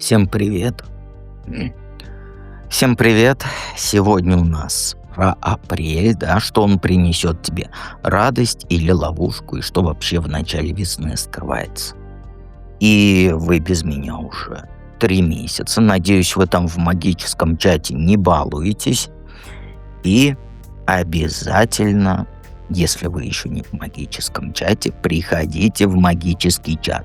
Всем привет. М. Всем привет. Сегодня у нас про апрель, да, что он принесет тебе, радость или ловушку, и что вообще в начале весны скрывается. И вы без меня уже 3 месяца. Надеюсь, вы там в магическом чате не балуетесь. И обязательно, если вы еще не в магическом чате, приходите в магический чат.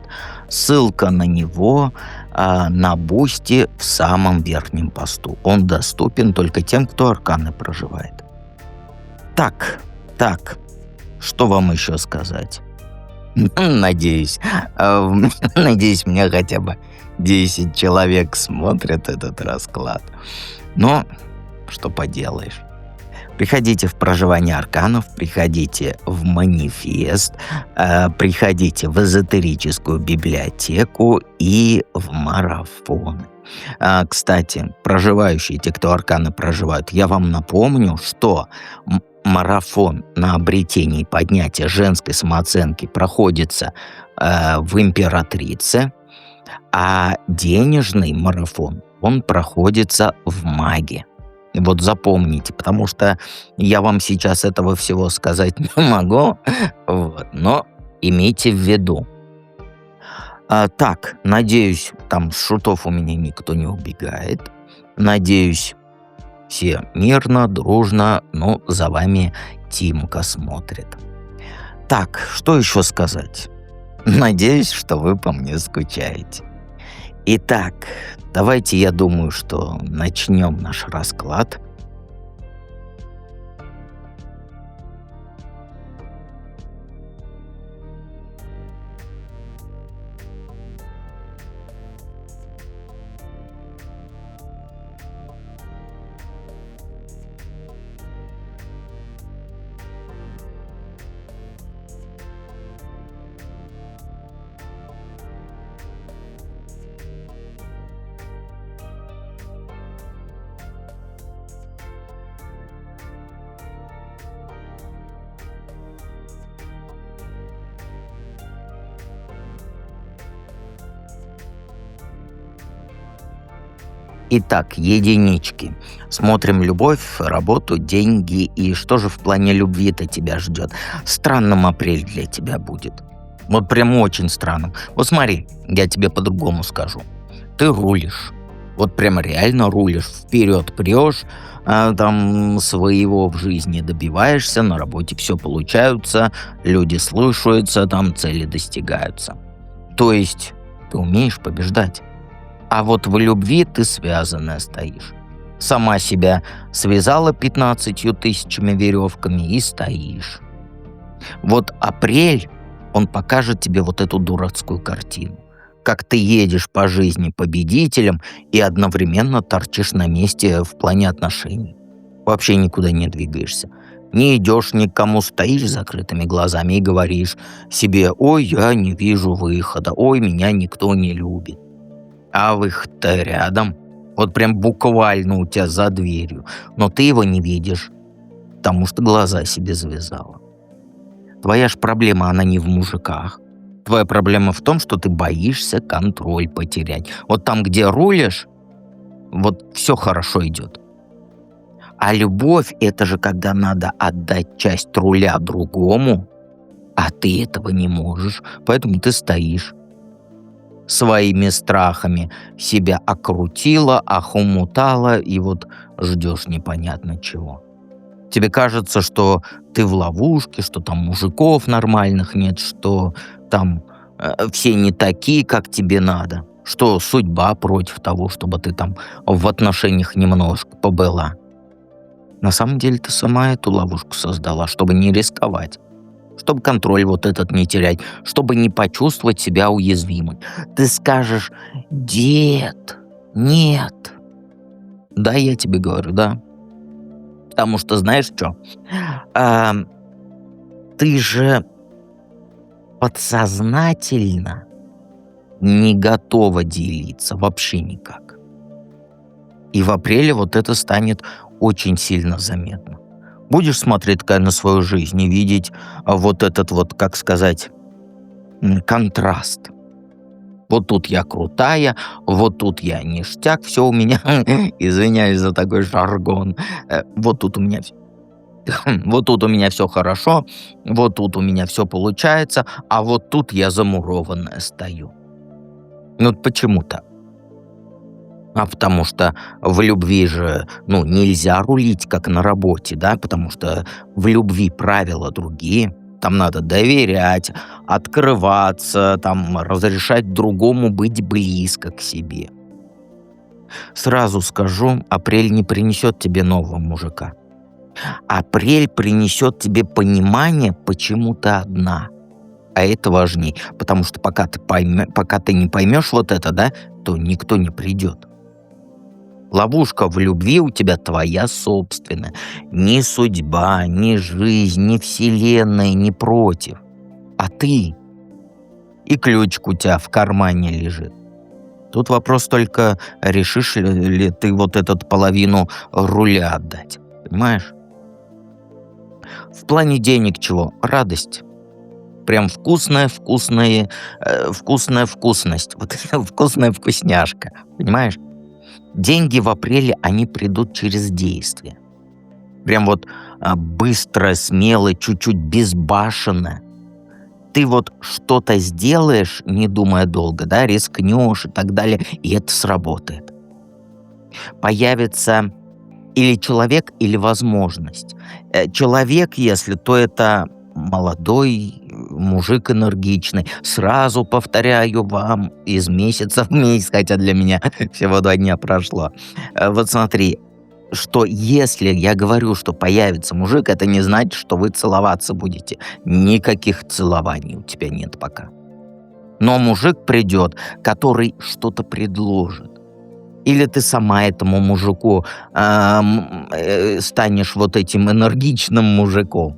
Ссылка на него на Бусти в самом верхнем посту. Он доступен только тем, кто арканы проживает. Так, что вам еще сказать? Надеюсь, надеюсь, меня хотя бы 10 человек смотрят этот расклад. Но что поделаешь. Приходите в проживание арканов, приходите в манифест, приходите в эзотерическую библиотеку и в марафоны. Кстати, проживающие, те, кто арканы проживают, я вам напомню, что марафон на обретение и поднятие женской самооценки проходится в Императрице, а денежный марафон, он проходится в Маге. Вот запомните, потому что я вам сейчас этого всего сказать не могу, но имейте в виду. Так, надеюсь, там с шутов у меня никто не убегает. Надеюсь, все мирно, дружно, за вами Тимка смотрит. Так, что еще сказать? Надеюсь, что вы по мне скучаете. Итак, давайте, я думаю, что начнем наш расклад. Итак, единички. Смотрим любовь, работу, деньги. И что же в плане любви-то тебя ждет? Странным апрель для тебя будет. Вот прям очень странным. Вот смотри, я тебе по-другому скажу. Ты рулишь. Вот прям реально рулишь. Вперед прешь, там своего в жизни добиваешься, на работе все получается, люди слушаются, там цели достигаются. То есть ты умеешь побеждать. А вот в любви ты связанная стоишь. Сама себя связала 15 000 веревками и стоишь. Вот апрель, он покажет тебе вот эту дурацкую картину. Как ты едешь по жизни победителем и одновременно торчишь на месте в плане отношений. Вообще никуда не двигаешься. Не идешь ни к кому, стоишь с закрытыми глазами и говоришь себе: «Ой, я не вижу выхода, ой, меня никто не любит». А выход-то рядом. Вот прям буквально у тебя за дверью. Но ты его не видишь, потому что глаза себе завязала. Твоя ж проблема, она не в мужиках. Твоя проблема в том, что ты боишься контроль потерять. Вот там, где рулишь, вот все хорошо идет. А любовь — это же когда надо отдать часть руля другому, а ты этого не можешь, поэтому ты стоишь. Своими страхами себя окрутила, охомутала, и вот ждешь непонятно чего. Тебе кажется, что ты в ловушке, что там мужиков нормальных нет, что там все не такие, как тебе надо, что судьба против того, чтобы ты там в отношениях немножко побыла. На самом деле ты сама эту ловушку создала, чтобы не рисковать. Чтобы контроль вот этот не терять, чтобы не почувствовать себя уязвимой. Ты скажешь: «Дед, нет». Да, я тебе говорю, да. Потому что знаешь что? Ты же подсознательно не готова делиться вообще никак. И в апреле вот это станет очень сильно заметно. Будешь смотреть такая на свою жизнь и видеть вот этот вот, как сказать, контраст. Вот тут я крутая, вот тут я ништяк, все у меня, извиняюсь за такой жаргон, вот тут у меня вот тут у меня все хорошо, вот тут у меня все получается, а вот тут я замурованная стою. Ну вот почему так? А потому что в любви же, ну, нельзя рулить, как на работе, да, потому что в любви правила другие. Там надо доверять, открываться, там разрешать другому быть близко к себе. Сразу скажу, апрель не принесет тебе нового мужика. Апрель принесет тебе понимание, почему ты одна. А это важней, потому что пока ты не поймешь вот это, да, то никто не придет. Ловушка в любви у тебя твоя собственная. Ни судьба, ни жизнь, ни вселенная не против. А ты. И ключик у тебя в кармане лежит. Тут вопрос только, решишь ли ты вот этот половину руля отдать. Понимаешь? В плане денег чего? Радость. Прям вкусная вкусность. Вот это вкусная вкусняшка. Понимаешь? Деньги в апреле, они придут через действие. Прям вот быстро, смело, чуть-чуть безбашенно. Ты вот что-то сделаешь, не думая долго, да, рискнешь и так далее, и это сработает. Появится или человек, или возможность. Человек, если, то это молодой мужик энергичный. Сразу повторяю вам из месяца в месяц, хотя для меня всего 2 дня прошло. Вот смотри, что если я говорю, что появится мужик, это не значит, что вы целоваться будете. Никаких целований у тебя нет пока. Но мужик придет, который что-то предложит. Или ты сама этому мужику станешь вот этим энергичным мужиком.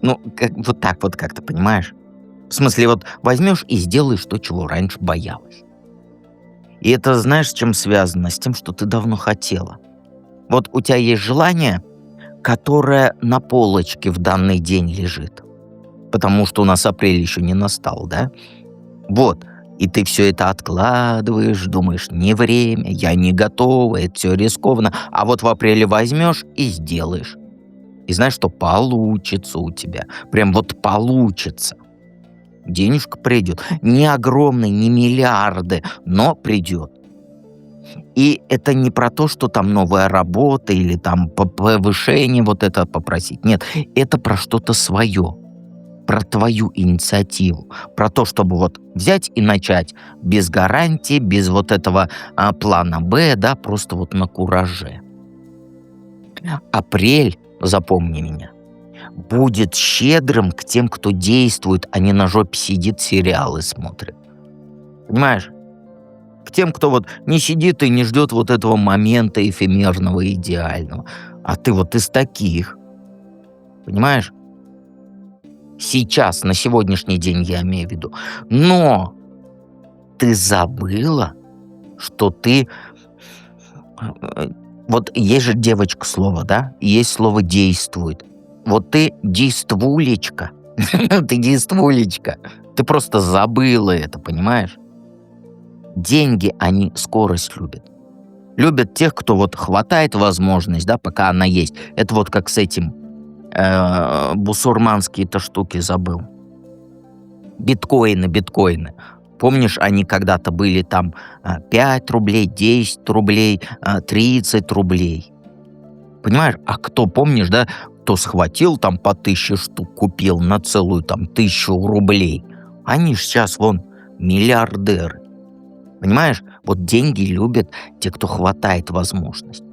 Ну, вот так вот как-то, понимаешь? В смысле, вот возьмешь и сделаешь то, чего раньше боялась. И это знаешь, с чем связано? С тем, что ты давно хотела. Вот у тебя есть желание, которое на полочке в данный день лежит. Потому что у нас апрель еще не настал, да? Вот. И ты все это откладываешь, думаешь, не время, я не готова, это все рискованно. А вот в апреле возьмешь и сделаешь. И знаешь, что получится у тебя. Прям вот получится. Денежка придет. Не огромные, не миллиарды, но придет. И это не про то, что там новая работа или там повышение вот это попросить. Нет, это про что-то свое. Про твою инициативу, про то, чтобы вот взять и начать без гарантии, без вот этого плана Б, да, просто вот на кураже. Апрель, запомни меня, будет щедрым к тем, кто действует, а не на жопе сидит, сериалы смотрит. Понимаешь? К тем, кто вот не сидит и не ждет вот этого момента эфемерного, идеального. А ты вот из таких. Понимаешь? Сейчас, на сегодняшний день я имею в виду. Но ты забыла, что ты... Вот есть же девочка слово, да? И есть слово «действует». Вот ты действулечка. Ты действулечка. Ты просто забыла это, понимаешь? Деньги, они скорость любят. Любят тех, кто вот хватает возможность, да, пока она есть. Это вот как с этим... бусурманские-то штуки забыл. Биткоины. Помнишь, они когда-то были там 5 рублей, 10 рублей, 30 рублей. Понимаешь? А кто, помнишь, да, кто схватил там по 1000 штук, купил на целую там 1000 рублей. Они ж сейчас вон миллиардеры. Понимаешь? Вот деньги любят те, кто хватает возможность.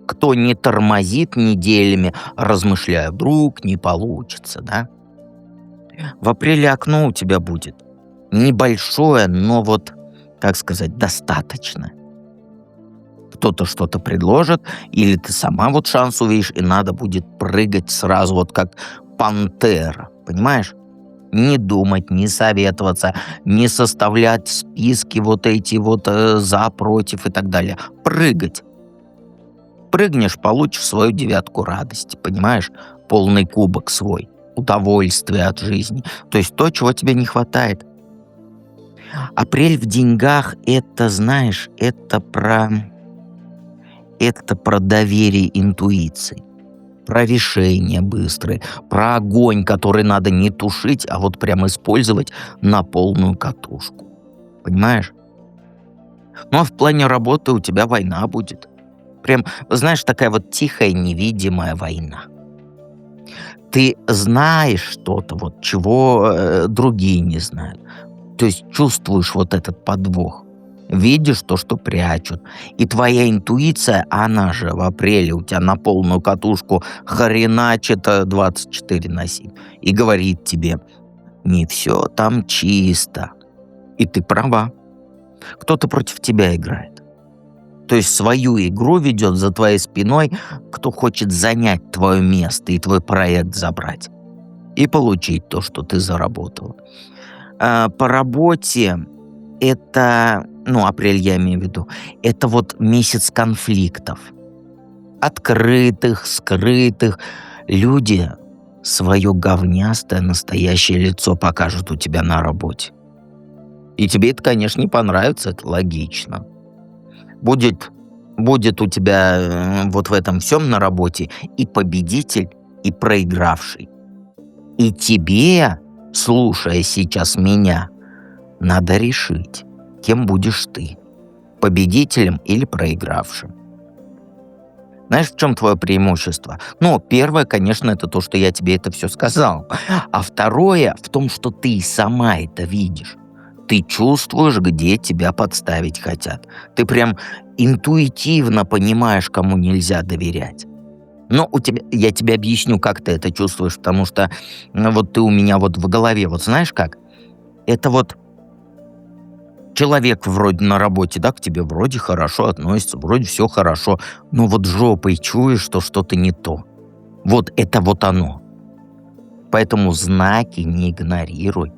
Кто не тормозит неделями, размышляя, вдруг не получится, да? В апреле окно у тебя будет. Небольшое, но вот, как сказать, достаточно. Кто-то что-то предложит, или ты сама вот шанс увидишь, и надо будет прыгать сразу, вот как пантера, понимаешь? Не думать, не советоваться, не составлять списки вот эти вот за, против и так далее. Прыгать. Прыгнешь, получишь свою 9 радости, понимаешь? Полный кубок свой, удовольствие от жизни. То есть то, чего тебе не хватает. Апрель в деньгах — это, знаешь, это про доверие интуиции, про решения быстрые, про огонь, который надо не тушить, а вот прям использовать на полную катушку. Понимаешь? Ну, а в плане работы у тебя война будет. Прям, знаешь, такая вот тихая, невидимая война. Ты знаешь что-то, вот чего другие не знают. То есть чувствуешь вот этот подвох. Видишь то, что прячут. И твоя интуиция, она же в апреле у тебя на полную катушку хреначит 24/7. И говорит тебе, не все там чисто. И ты права. Кто-то против тебя играет. То есть свою игру ведет за твоей спиной, кто хочет занять твое место и твой проект забрать. И получить то, что ты заработал. По работе это, ну, апрель я имею в виду, это вот месяц конфликтов. Открытых, скрытых. Люди свое говнястое настоящее лицо покажут у тебя на работе. И тебе это, конечно, не понравится, это логично. Будет, будет у тебя вот в этом всем на работе и победитель, и проигравший. И тебе, слушая сейчас меня, надо решить, кем будешь ты, победителем или проигравшим. Знаешь, в чем твое преимущество? Ну, первое, конечно, это то, что я тебе это все сказал. А второе в том, что ты сама это видишь. Ты чувствуешь, где тебя подставить хотят. Ты прям интуитивно понимаешь, кому нельзя доверять. Но я тебе объясню, как ты это чувствуешь, потому что вот ты у меня вот в голове, вот знаешь как? Это вот человек вроде на работе, да, к тебе вроде хорошо относится, вроде все хорошо, но вот жопой чуешь, что что-то не то. Вот это вот оно. Поэтому знаки не игнорируй.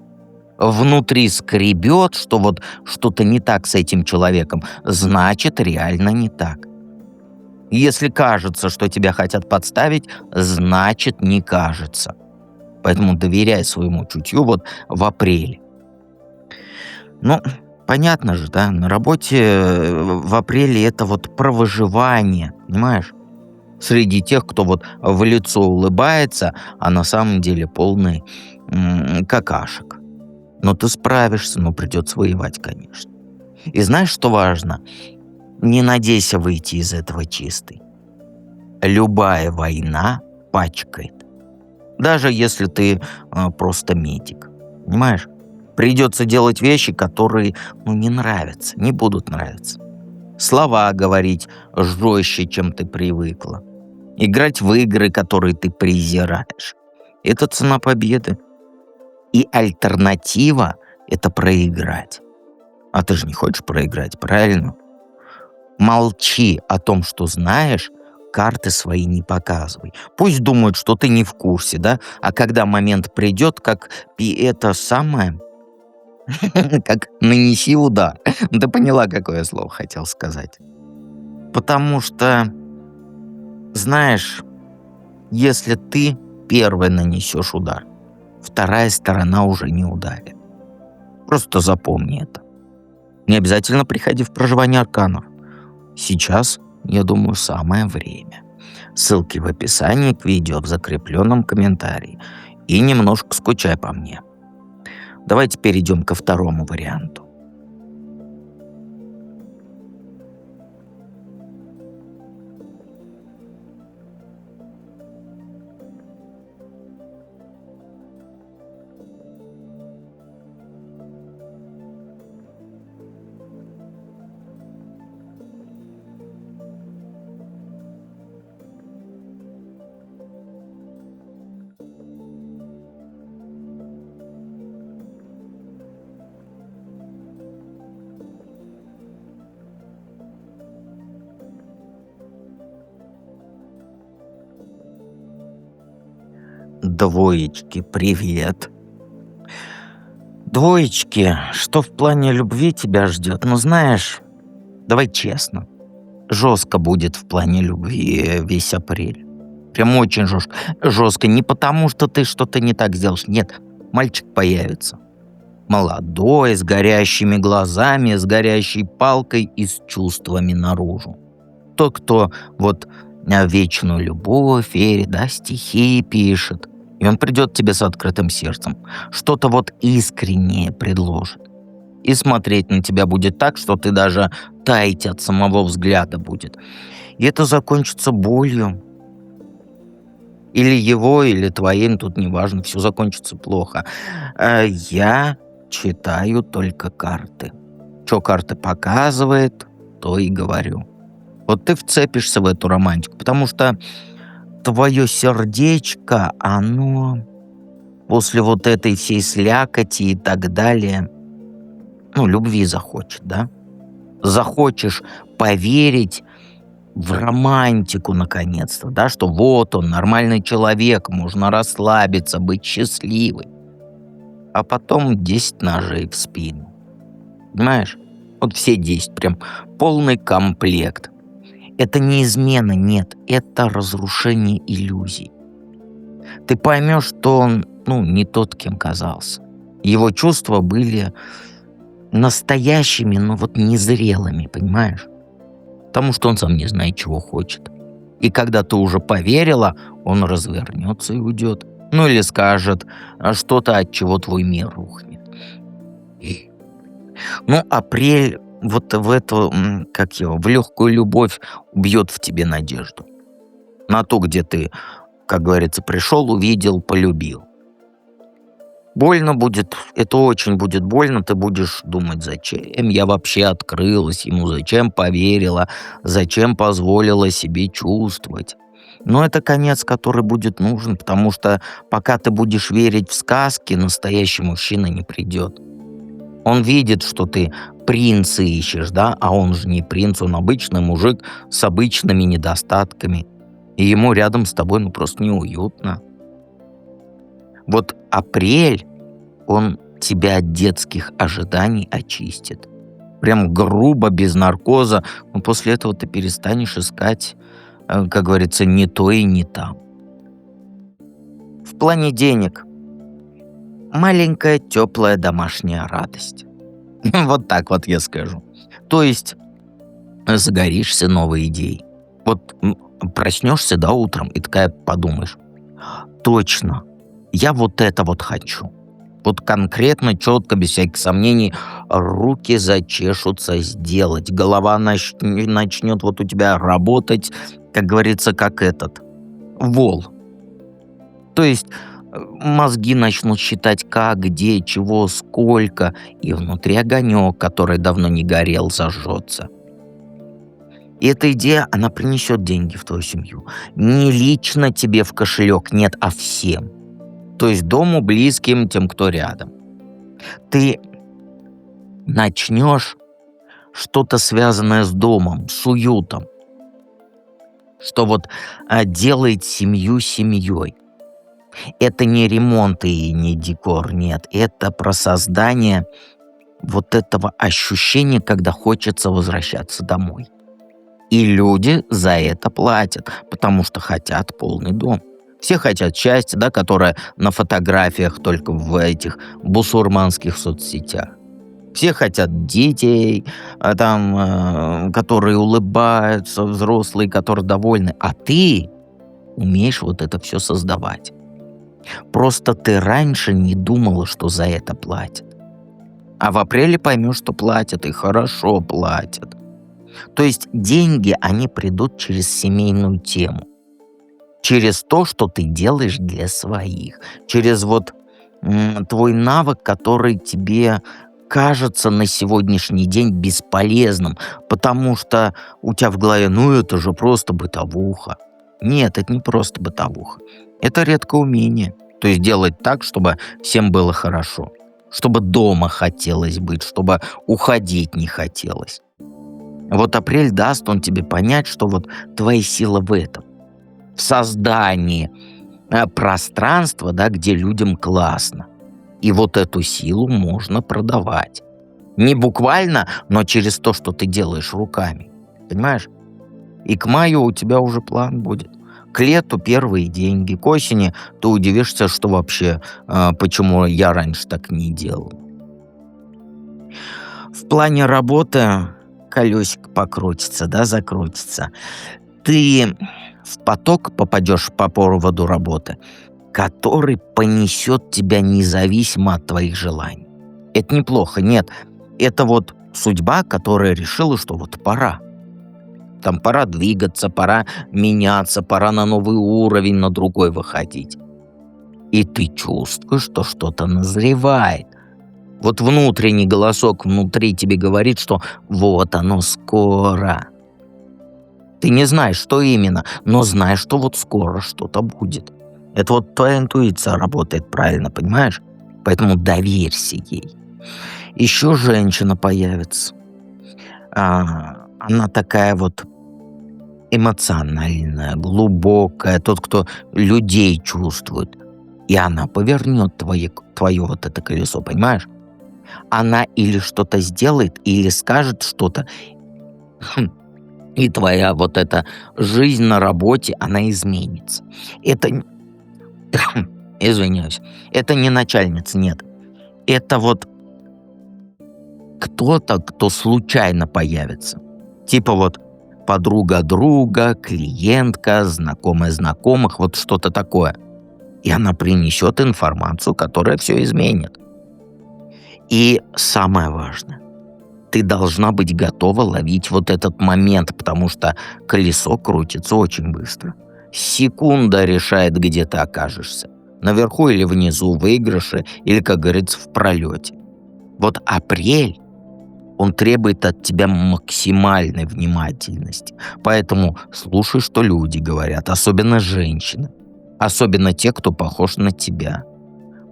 Внутри скребет, что вот что-то не так с этим человеком, значит, реально не так. Если кажется, что тебя хотят подставить, значит, не кажется. Поэтому доверяй своему чутью вот в апреле. Ну, понятно же, да, на работе в апреле это вот про выживание, понимаешь? Среди тех, кто вот в лицо улыбается, а на самом деле полный какашек. Но ты справишься, но придется воевать, конечно. И знаешь, что важно? Не надейся выйти из этого чистой. Любая война пачкает. Даже если ты просто медик. Понимаешь? Придется делать вещи, которые не нравятся, не будут нравиться. Слова говорить жестче, чем ты привыкла. Играть в игры, которые ты презираешь. Это цена победы. И альтернатива — это проиграть. А ты же не хочешь проиграть, правильно? Молчи о том, что знаешь, карты свои не показывай. Пусть думают, что ты не в курсе, да? А когда момент придет, как это самое, как нанеси удар. Ты поняла, какое я слово хотел сказать. Потому что, знаешь, если ты первый нанесешь удар, вторая сторона уже не ударит. Просто запомни это. Не обязательно приходи в проживание арканов. Сейчас, я думаю, самое время. Ссылки в описании к видео в закрепленном комментарии. И немножко скучай по мне. Давайте перейдем ко второму варианту. Двоечки, привет. Двоечки, что в плане любви тебя ждет? Ну, знаешь, давай честно. Жестко будет в плане любви весь апрель. Прям очень жестко. Жестко. Не потому, что ты что-то не так сделаешь. Нет, мальчик появится. Молодой, с горящими глазами, с горящей палкой и с чувствами наружу. Тот, кто вот вечную любовь верит, да, стихи пишет. И он придет к тебе с открытым сердцем. Что-то вот искреннее предложит. И смотреть на тебя будет так, что ты даже таять от самого взгляда будет. И это закончится болью. Или его, или твоим, тут неважно, все закончится плохо. Я читаю только карты. Что карта показывает, то и говорю. Вот ты вцепишься в эту романтику, потому что твое сердечко, оно после вот этой всей слякоти и так далее, ну, любви захочет, да? Захочешь поверить в романтику наконец-то, да, что вот он, нормальный человек, можно расслабиться, быть счастливой. А потом 10 ножей в спину. Понимаешь? Вот все 10, прям полный комплект. Это не измена, нет, это разрушение иллюзий. Ты поймешь, что он, ну, не тот, кем казался. Его чувства были настоящими, но вот незрелыми, понимаешь? Потому что он сам не знает, чего хочет. И когда ты уже поверила, он развернется и уйдет. Ну или скажет что-то, от чего твой мир рухнет. Ну, апрель вот в эту, как его, в легкую любовь убьет в тебе надежду. На то, где ты, как говорится, пришел, увидел, полюбил. Больно будет, это очень будет больно, ты будешь думать, зачем я вообще открылась ему, зачем поверила, зачем позволила себе чувствовать. Но это конец, который будет нужен, потому что пока ты будешь верить в сказки, настоящий мужчина не придет. Он видит, что ты принца ищешь, да, а он же не принц, он обычный мужик с обычными недостатками. И ему рядом с тобой ну просто неуютно. Вот апрель, он тебя от детских ожиданий очистит. Прям грубо, без наркоза. Но после этого ты перестанешь искать, как говорится, не то и не там. В плане денег маленькая теплая домашняя радость. Вот так вот я скажу. То есть загоришься новой идеей. Вот проснешься, да, утром и такая подумаешь: точно, я вот это вот хочу. Вот конкретно, четко, без всяких сомнений, руки зачешутся сделать. Голова начнет вот у тебя работать, как говорится, как этот вол. То есть мозги начнут считать как, где, чего, сколько, и внутри огонек, который давно не горел, зажжется. И эта идея, она принесет деньги в твою семью. Не лично тебе в кошелек, нет, а всем. То есть дому, близким, тем, кто рядом. Ты начнешь что-то связанное с домом, с уютом, что вот делает семью семьей. Это не ремонт и не декор, нет. Это про создание вот этого ощущения, когда хочется возвращаться домой. И люди за это платят, потому что хотят полный дом. Все хотят счастья, да, которое на фотографиях только в этих бусурманских соцсетях. Все хотят детей, которые улыбаются, взрослые, которые довольны. А ты умеешь вот это все создавать. Просто ты раньше не думала, что за это платят. А в апреле поймешь, что платят, и хорошо платят. То есть деньги, они придут через семейную тему. Через то, что ты делаешь для своих. Через вот твой навык, который тебе кажется на сегодняшний день бесполезным, потому что у тебя в голове, ну это же просто бытовуха. Нет, это не просто бытовуха. Это редкое умение. То есть делать так, чтобы всем было хорошо. Чтобы дома хотелось быть, чтобы уходить не хотелось. Вот апрель даст он тебе понять, что вот твоя сила в этом. В создании пространства, да, где людям классно. И вот эту силу можно продавать. Не буквально, но через то, что ты делаешь руками. Понимаешь? И к маю у тебя уже план будет. К лету первые деньги, к осени ты удивишься, что вообще, почему я раньше так не делал. В плане работы колесико покрутится, да, закрутится. Ты в поток попадешь по поводу работы, который понесет тебя независимо от твоих желаний. Это неплохо, нет. Это вот судьба, которая решила, что вот пора. Там пора двигаться, пора меняться, пора на новый уровень, на другой выходить. И ты чувствуешь, что что-то назревает. Вот внутренний голосок внутри тебе говорит, что вот оно скоро. Ты не знаешь, что именно, но знаешь, что вот скоро что-то будет. Это вот твоя интуиция работает правильно, понимаешь? Поэтому доверься ей. Еще женщина появится. Она такая вот эмоциональная, глубокая, тот, кто людей чувствует. И она повернет твое вот это колесо, понимаешь? Она или что-то сделает, или скажет что-то, и твоя вот эта жизнь на работе, она изменится. Это, извиняюсь, это не начальница, нет. Это вот кто-то, кто случайно появится. Типа вот подруга друга, клиентка, знакомая знакомых, вот что-то такое. И она принесет информацию, которая все изменит. И самое важное, ты должна быть готова ловить вот этот момент, потому что колесо крутится очень быстро. Секунда решает, где ты окажешься. Наверху или внизу, в выигрыше, или, как говорится, в пролете. Вот апрель, он требует от тебя максимальной внимательности. Поэтому слушай, что люди говорят, особенно женщины. Особенно те, кто похож на тебя.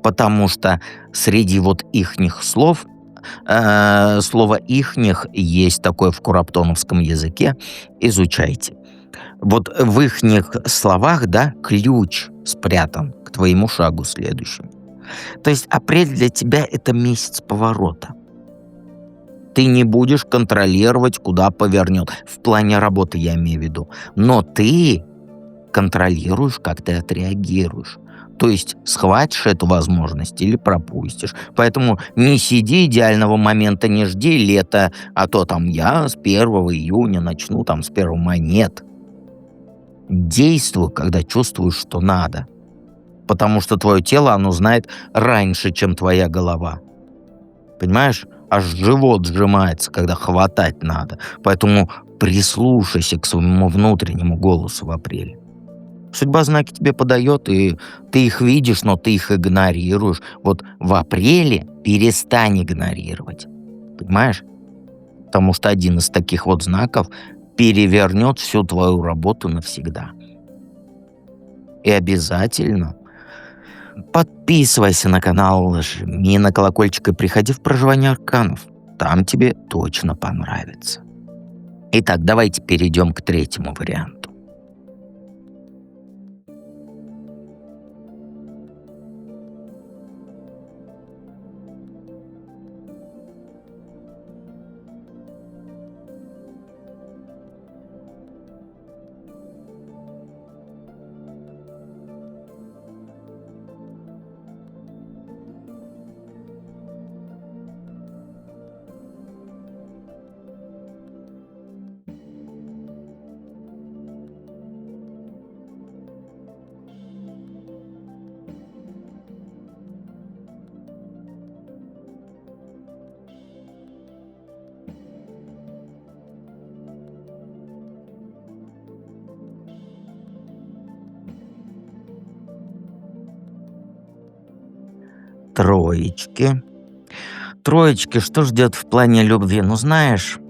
Потому что среди вот ихних слов, слово «ихних» есть такое в кураптоновском языке, изучайте. Вот в ихних словах, да, ключ спрятан к твоему шагу следующему. То есть апрель для тебя — это месяц поворота. Ты не будешь контролировать, куда повернет. В плане работы я имею в виду. Но ты контролируешь, как ты отреагируешь. То есть схватишь эту возможность или пропустишь. Поэтому не сиди, идеального момента не жди лета, а то там я с 1 июня начну, там с 1 мая. Нет. Действуй, когда чувствуешь, что надо. Потому что твое тело, оно знает раньше, чем твоя голова. Понимаешь? Аж живот сжимается, когда хватать надо. Поэтому прислушайся к своему внутреннему голосу в апреле. Судьба знаки тебе подает, и ты их видишь, но ты их игнорируешь. Вот в апреле перестань игнорировать. Понимаешь? Потому что один из таких вот знаков перевернет всю твою работу навсегда. И обязательно подписывайся на канал, жми на колокольчик и приходи в проживание арканов. Там тебе точно понравится. Итак, давайте перейдем к третьему варианту. Троечки. Троечки, что ждет в плане любви? Ну, знаешь,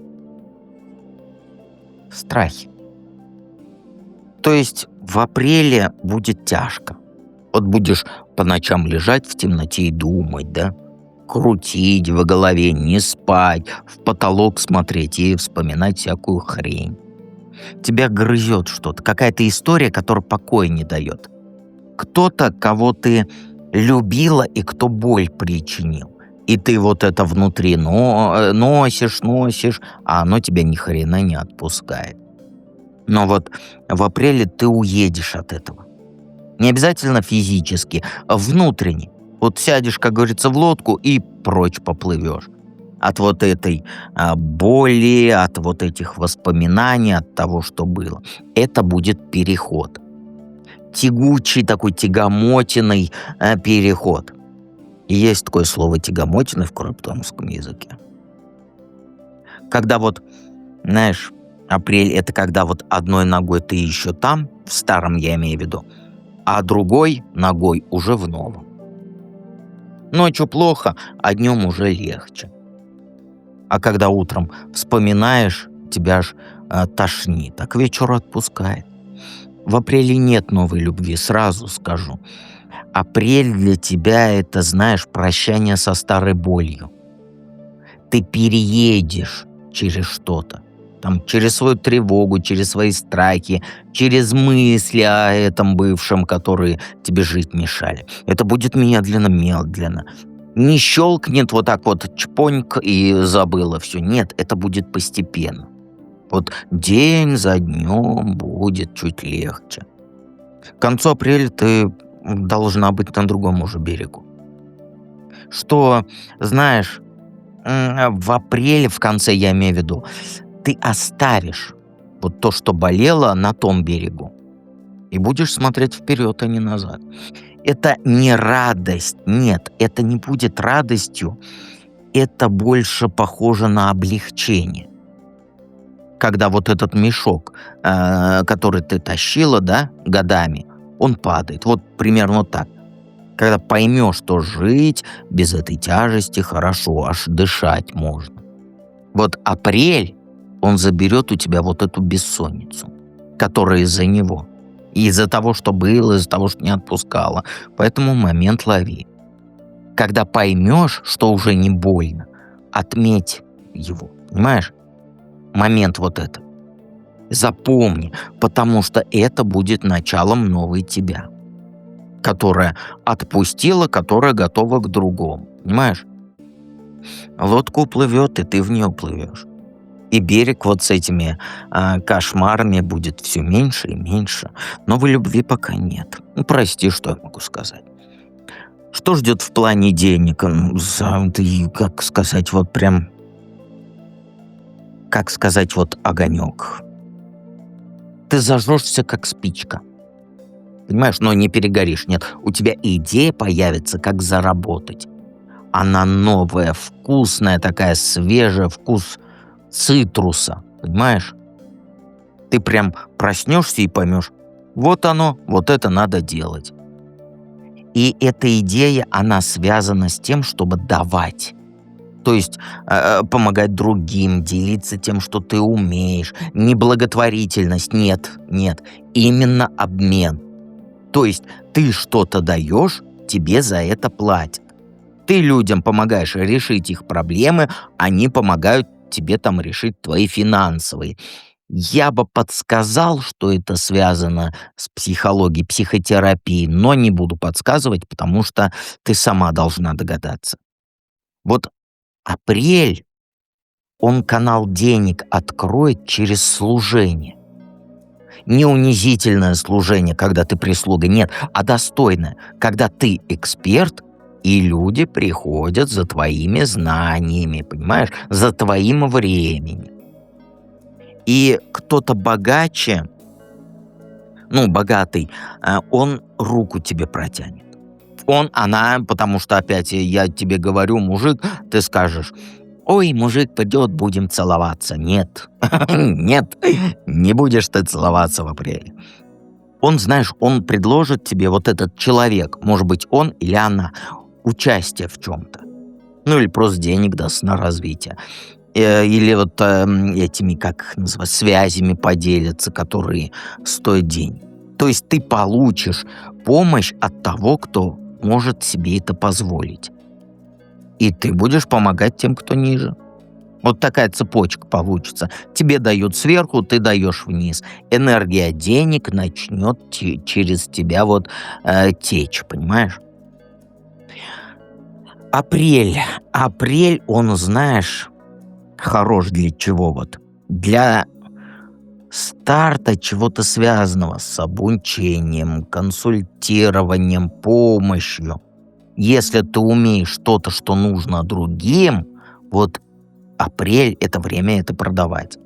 страхи. То есть в апреле будет тяжко. Вот будешь по ночам лежать в темноте и думать, да? Крутить в голове, не спать, в потолок смотреть и вспоминать всякую хрень. Тебя грызет что-то, какая-то история, которая покоя не дает. Кто-то, кого ты любила и кто боль причинил. И ты вот это внутри носишь, а оно тебя ни хрена не отпускает. Но вот в апреле ты уедешь от этого. Не обязательно физически, а внутренне. Вот сядешь, как говорится, в лодку и прочь поплывешь. от вот этой боли, от вот этих воспоминаний, от того, что было. Это будет переход. Тягучий такой, тягомотиный переход. И есть такое слово тягомотина в криптонском языке. Когда вот, знаешь, апрель — это когда вот одной ногой ты еще там, в старом я имею в виду, а другой ногой уже в новом. Ночью плохо, а днем уже легче. А когда утром вспоминаешь, тебя аж тошнит, а к вечеру отпускает. В апреле нет новой любви, сразу скажу. Апрель для тебя — это, знаешь, прощание со старой болью. Ты переедешь через что-то. Там, через свою тревогу, через свои страхи, через мысли о этом бывшем, которые тебе жить мешали. Это будет медленно. Не щелкнет вот так вот чпоньк и забыла все. Нет, это будет постепенно. Вот день за днем будет чуть легче. К концу апреля ты должна быть на другом уже берегу. Что, знаешь, в апреле, в конце я имею в виду, ты оставишь вот то, что болело, на том берегу. И будешь смотреть вперед, а не назад. Это не радость, нет, это не будет радостью. Это больше похоже на облегчение. Когда вот этот мешок, который ты тащила, да, годами, он падает. Вот примерно так. Когда поймешь, что жить без этой тяжести хорошо, аж дышать можно. Вот апрель, он заберет у тебя вот эту бессонницу, которая из-за него. И из-за того, что было, из-за того, что не отпускала. Поэтому момент лови. Когда поймешь, что уже не больно, отметь его. Понимаешь? Момент вот этот. Запомни, потому что это будет началом новой тебя, которая отпустила, которая готова к другому. Понимаешь? Лодка уплывет, и ты в нее плывешь. И берег вот с этими кошмарами будет все меньше и меньше. Новой любви пока нет. Ну, прости, что я могу сказать. Что ждет в плане денег? Ты, как сказать, вот прям... Как сказать, вот огонек. Ты зажжешься, как спичка. Понимаешь, но не перегоришь. Нет, у тебя идея появится, как заработать. Она новая, вкусная такая, свежая, вкус цитруса. Понимаешь? Ты прям проснешься и поймешь, вот оно, вот это надо делать. И эта идея, она связана с тем, чтобы давать. То есть помогать другим, делиться тем, что ты умеешь. Не благотворительность, нет. Именно обмен. То есть ты что-то даешь, тебе за это платят. Ты людям помогаешь решить их проблемы, они помогают тебе там решить твои финансовые. Я бы подсказал, что это связано с психологией, психотерапией, но не буду подсказывать, потому что ты сама должна догадаться. Вот апрель, он канал денег откроет через служение. Не унизительное служение, когда ты прислуга, нет, а достойное, когда ты эксперт, и люди приходят за твоими знаниями, понимаешь, за твоим временем. И кто-то богаче, богатый, он руку тебе протянет. Она, потому что опять я тебе говорю, мужик, ты скажешь, ой, мужик придет, будем целоваться. Нет, нет, не будешь ты целоваться в апреле. Он, знаешь, он предложит тебе, вот этот человек, может быть, он или она, участие в чем-то. Или просто денег даст на развитие. Или вот этими, как их называть, связями поделятся, которые стоят денег. То есть ты получишь помощь от того, кто может себе это позволить. И ты будешь помогать тем, кто ниже. Вот такая цепочка получится. Тебе дают сверху, ты даешь вниз. Энергия денег начнет через тебя течь, понимаешь? Апрель. Апрель, он, знаешь, хорош для чего вот? Для старта чего-то связанного с обучением, консультированием, помощью. Если ты умеешь что-то, что нужно другим, вот Апрель — это время это продавать.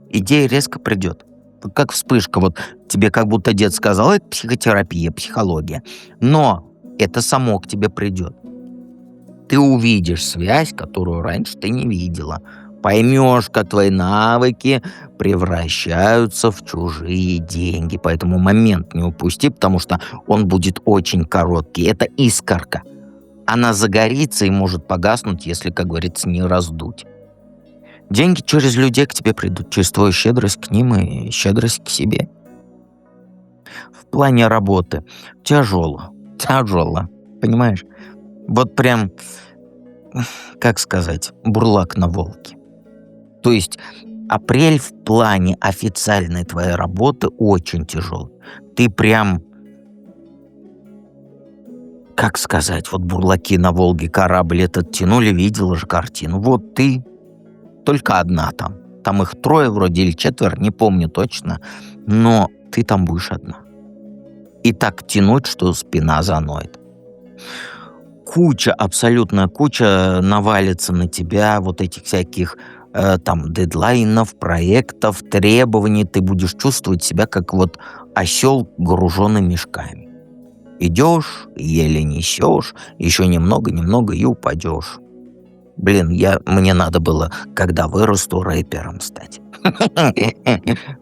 Идея резко придет. Вот как вспышка. Вот тебе как будто дед сказал, это психотерапия, психология. Но это само к тебе придет. Ты увидишь связь, которую раньше ты не видела. Поймешь, как твои навыки превращаются в чужие деньги. Поэтому момент не упусти, потому что он будет очень короткий. Это искорка. Она загорится и может погаснуть, если, как говорится, не раздуть. Деньги через людей к тебе придут, через твою щедрость к ним и щедрость к себе. В плане работы тяжело, тяжело, понимаешь? Вот прям, как сказать, бурлак на волке. То есть апрель в плане официальной твоей работы очень тяжелый. Ты прям, как сказать, вот бурлаки на Волге корабль этот тянули, видела же картину. Вот ты только одна там. Там их трое вроде или четверо, не помню точно. Но ты там будешь одна. И так тянуть, что спина заноет. Куча, абсолютная куча навалится на тебя вот этих всяких там дедлайнов, проектов, требований. Ты будешь чувствовать себя как вот осел, груженный мешками. Идешь, еле несешь, еще немного и упадешь. Блин, мне надо было, когда вырасту, рэпером стать.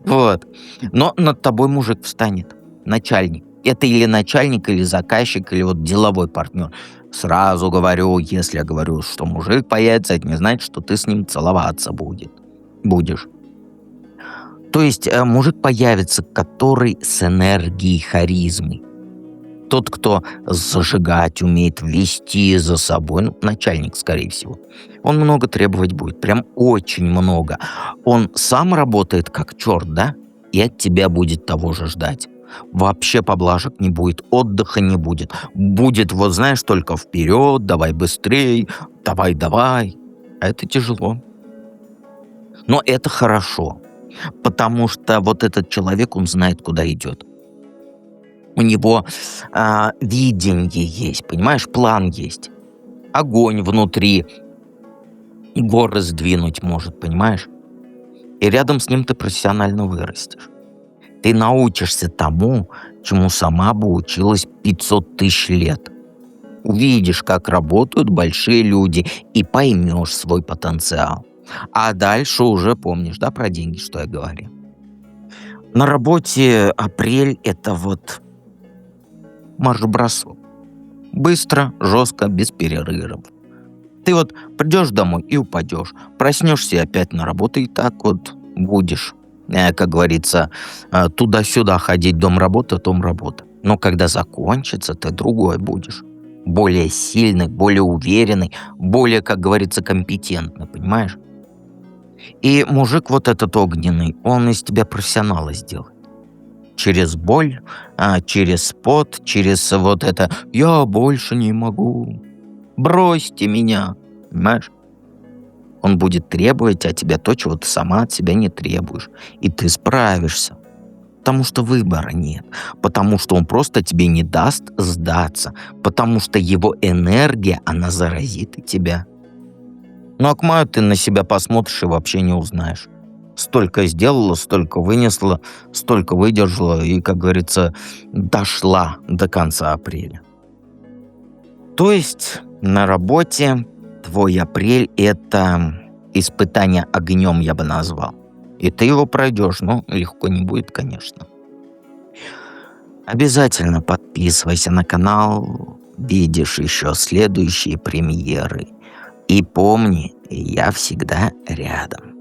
Вот. Но над тобой мужик встанет. Начальник. Это или начальник, или заказчик, или вот деловой партнер. Сразу говорю, если я говорю, что мужик появится, это не значит, что ты с ним целоваться будешь. То есть мужик появится, который с энергией харизмы. Тот, кто зажигать умеет, вести за собой, ну, начальник, скорее всего, он много требовать будет, прям очень много. Он сам работает как черт, да? И от тебя будет того же ждать. Вообще поблажек не будет, отдыха не будет. Будет, вот знаешь, только вперед, давай быстрей, давай. А это тяжело. Но это хорошо, потому что вот этот человек, он знает, куда идет. У него видение есть, понимаешь, план есть. Огонь внутри, горы сдвинуть может, понимаешь? И рядом с ним ты профессионально вырастешь. Ты научишься тому, чему сама бы училась 500 тысяч лет. Увидишь, как работают большие люди, и поймешь свой потенциал. А дальше уже помнишь, да, про деньги, что я говорил? На работе апрель — это вот марш-бросок. Быстро, жестко, без перерывов. Ты вот придешь домой и упадешь. Проснешься и опять на работу, и так вот будешь, как говорится, туда-сюда ходить, дом работа. Но когда закончится, ты другой будешь. Более сильный, более уверенный, более, как говорится, компетентный, понимаешь? И мужик вот этот огненный, он из тебя профессионала сделает. Через боль, через пот, через вот это «я больше не могу, бросьте меня», понимаешь? Он будет требовать от тебя то, чего ты сама от себя не требуешь. И ты справишься. Потому что выбора нет. Потому что он просто тебе не даст сдаться. Потому что его энергия, она заразит и тебя. Ну а к маю ты на себя посмотришь и вообще не узнаешь. Столько сделала, столько вынесла, столько выдержала и, как говорится, дошла до конца апреля. То есть на работе твой апрель — это испытание огнем, я бы назвал. И ты его пройдешь, но легко не будет, конечно. Обязательно подписывайся на канал, видишь еще следующие премьеры. И помни, я всегда рядом.